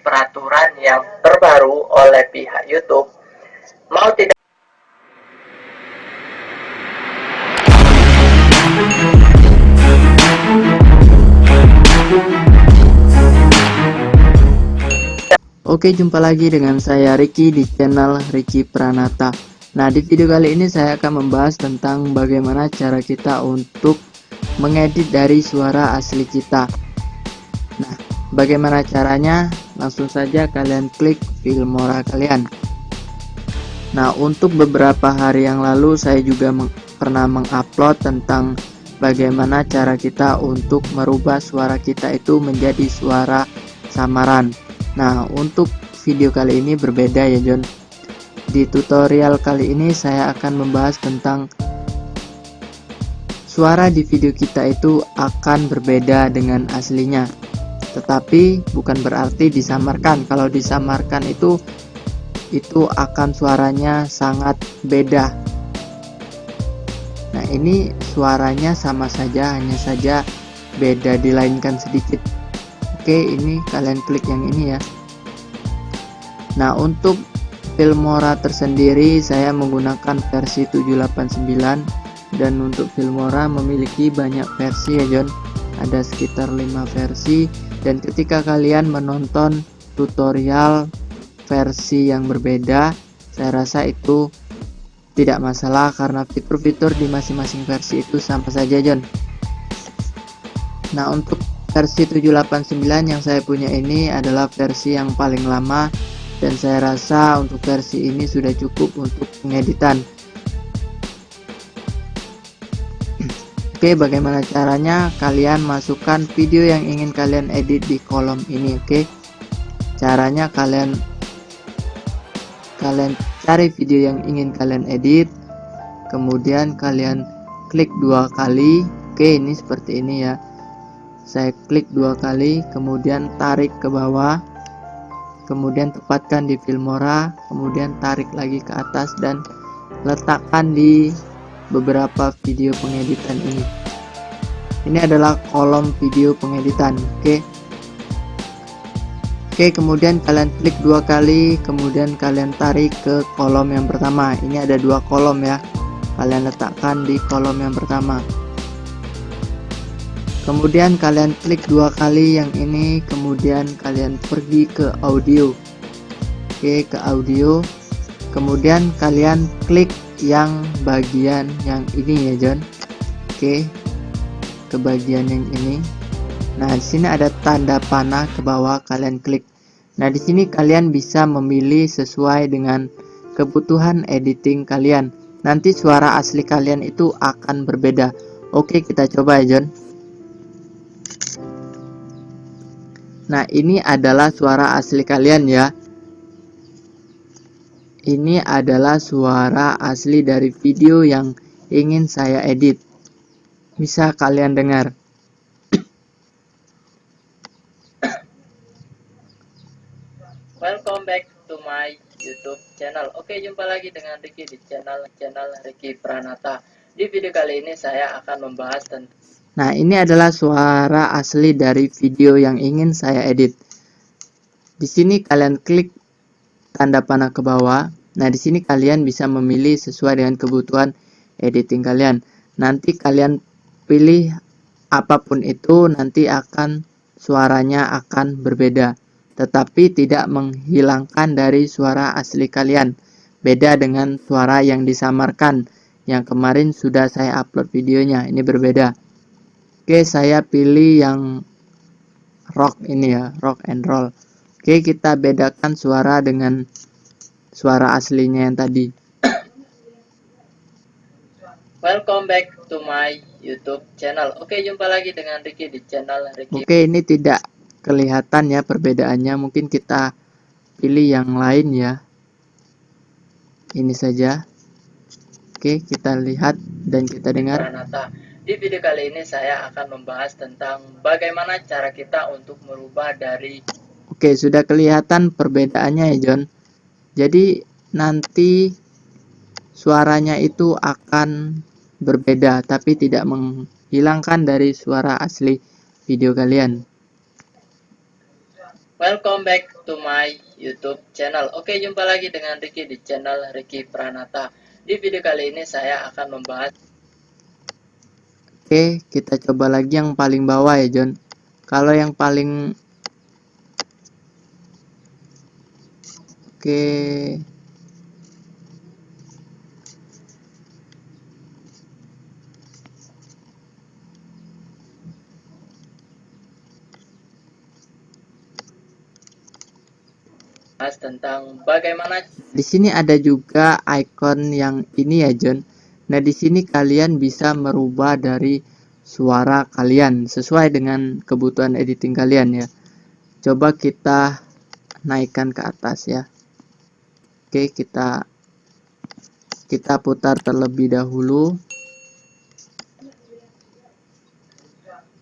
peraturan yang terbaru oleh pihak YouTube. Mau tidak Oke, jumpa lagi dengan saya Ricky di channel Ricky Pranata. Nah, di video kali ini saya akan membahas tentang bagaimana cara kita untuk mengedit dari suara asli kita. Nah, bagaimana caranya? Langsung saja kalian klik Filmora kalian. Nah, untuk beberapa hari yang lalu saya juga pernah mengupload tentang bagaimana cara kita untuk merubah suara kita itu menjadi suara samaran. Nah, untuk video kali ini berbeda ya John. Di tutorial kali ini saya akan membahas tentang suara di video kita itu akan berbeda dengan aslinya. Tetapi bukan berarti disamarkan. Kalau disamarkan itu akan suaranya sangat beda. Nah, ini suaranya sama saja, hanya saja beda dilainkan sedikit. Oke, ini kalian klik yang ini ya. Nah, untuk Filmora tersendiri saya menggunakan versi 789 dan untuk Filmora memiliki banyak versi ya John. Ada sekitar 5 versi dan ketika kalian menonton tutorial versi yang berbeda, saya rasa itu tidak masalah karena fitur-fitur di masing-masing versi itu sama saja John. Nah, untuk versi 789 yang saya punya ini adalah versi yang paling lama dan saya rasa untuk versi ini sudah cukup untuk pengeditan. Oke, bagaimana caranya? Kalian masukkan video yang ingin kalian edit di kolom ini. Oke, caranya kalian cari video yang ingin kalian edit, kemudian kalian klik 2 kali. Oke, ini seperti ini ya. Saya klik 2 kali, kemudian tarik ke bawah, kemudian tempatkan di Filmora, kemudian tarik lagi ke atas dan letakkan di beberapa video pengeditan ini. Ini adalah kolom video pengeditan. Oke, kemudian kalian klik 2 kali, kemudian kalian tarik ke kolom yang pertama. Ini ada 2 kolom ya. Kalian letakkan di kolom yang pertama. Kemudian kalian klik 2 kali yang ini, kemudian kalian pergi ke audio. Oke, ke audio. Kemudian kalian klik yang bagian yang ini ya John. Oke, ke bagian yang ini. Nah, di sini ada tanda panah ke bawah, kalian klik. Nah, di sini kalian bisa memilih sesuai dengan kebutuhan editing kalian. Nanti suara asli kalian itu akan berbeda. Oke, kita coba ya John. Nah, ini adalah suara asli kalian ya. Ini adalah suara asli dari video yang ingin saya edit. Bisa kalian dengar. welcome back to my YouTube channel. Oke, jumpa lagi dengan Ricky di channel Ricky Pranata. Di video kali ini saya akan membahas tentang Nah, ini adalah suara asli dari video yang ingin saya edit. Di sini kalian klik tanda panah ke bawah. Nah, di sini kalian bisa memilih sesuai dengan kebutuhan editing kalian. Nanti kalian pilih apapun itu, nanti suaranya akan berbeda. Tetapi tidak menghilangkan dari suara asli kalian. Beda dengan suara yang disamarkan. Yang kemarin sudah saya upload videonya, ini berbeda. Oke, saya pilih yang rock ini ya, rock and roll. Oke, kita bedakan suara dengan suara aslinya yang tadi. welcome back to my YouTube channel. Oke, jumpa lagi dengan Ricky di channel Ricky. Oke, ini tidak kelihatan ya perbedaannya. Mungkin kita pilih yang lain ya. Ini saja. Oke, kita lihat dan kita dengar. Di video kali ini saya akan membahas tentang bagaimana cara kita untuk merubah dari. Oke, sudah kelihatan perbedaannya ya John. Jadi nanti suaranya itu akan berbeda tapi tidak menghilangkan dari suara asli video kalian. Welcome back to my YouTube channel. Oke, jumpa lagi dengan Ricky di channel Ricky Pranata. Di video kali ini saya akan membahas. Oke, kita coba lagi yang paling bawah ya, John. Kalau yang paling Oke. Tentang bagaimana. Di sini ada juga icon yang ini ya, John. Nah, di sini kalian bisa merubah dari suara kalian sesuai dengan kebutuhan editing kalian ya. Coba kita naikkan ke atas ya. Oke, kita putar terlebih dahulu.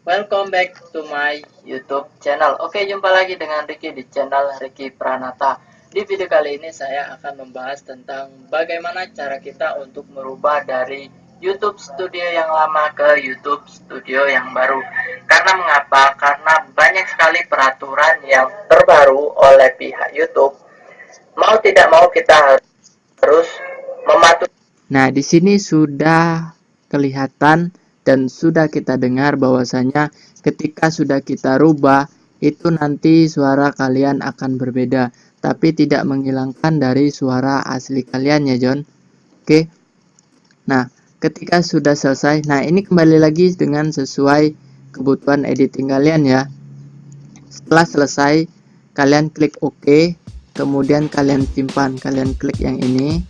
Welcome back to my YouTube channel. Oke, jumpa lagi dengan Ricky di channel Ricky Pranata. Di video kali ini saya akan membahas tentang bagaimana cara kita untuk merubah dari YouTube Studio yang lama ke YouTube Studio yang baru. Karena mengapa? Karena banyak sekali peraturan yang terbaru oleh pihak YouTube. Mau tidak mau kita harus mematuhi. Nah, di sini sudah kelihatan dan sudah kita dengar bahwasanya ketika sudah kita rubah itu nanti suara kalian akan berbeda, tapi tidak menghilangkan dari suara asli kalian ya, John. Oke. Nah, ketika sudah selesai, nah ini kembali lagi dengan sesuai kebutuhan editing kalian ya. Setelah selesai, kalian klik OK, kemudian kalian simpan, kalian klik yang ini.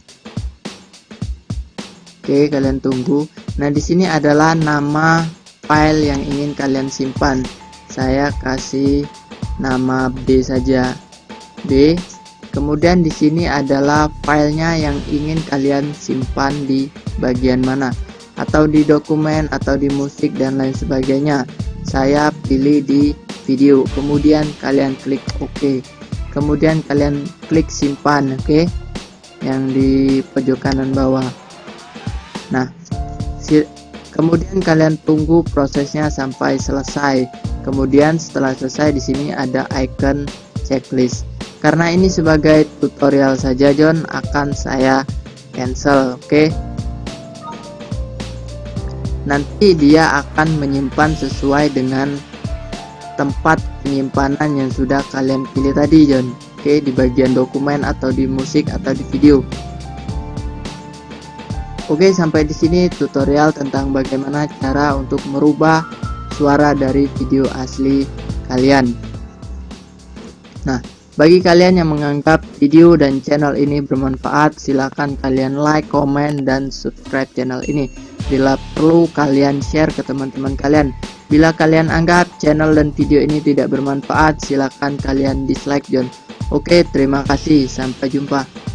Oke, kalian tunggu. Nah, di sini adalah nama file yang ingin kalian simpan. Saya kasih nama B saja. B. Kemudian di sini adalah filenya yang ingin kalian simpan di bagian mana, atau di dokumen, atau di musik dan lain sebagainya. Saya pilih di video. Kemudian kalian klik OK. Kemudian kalian klik simpan, oke? Yang di pojok kanan bawah. Nah, kemudian kalian tunggu prosesnya sampai selesai. Kemudian setelah selesai di sini ada icon checklist. Karena ini sebagai tutorial saja, John, akan saya cancel, oke? Nanti dia akan menyimpan sesuai dengan tempat penyimpanan yang sudah kalian pilih tadi, John. Oke, di bagian dokumen atau di musik atau di video. Oke, sampai di sini tutorial tentang bagaimana cara untuk merubah suara dari video asli kalian. Nah, bagi kalian yang menganggap video dan channel ini bermanfaat, silakan kalian like, komen, dan subscribe channel ini. Bila perlu, kalian share ke teman-teman kalian. Bila kalian anggap channel dan video ini tidak bermanfaat, silakan kalian dislike, John. Oke, terima kasih. Sampai jumpa.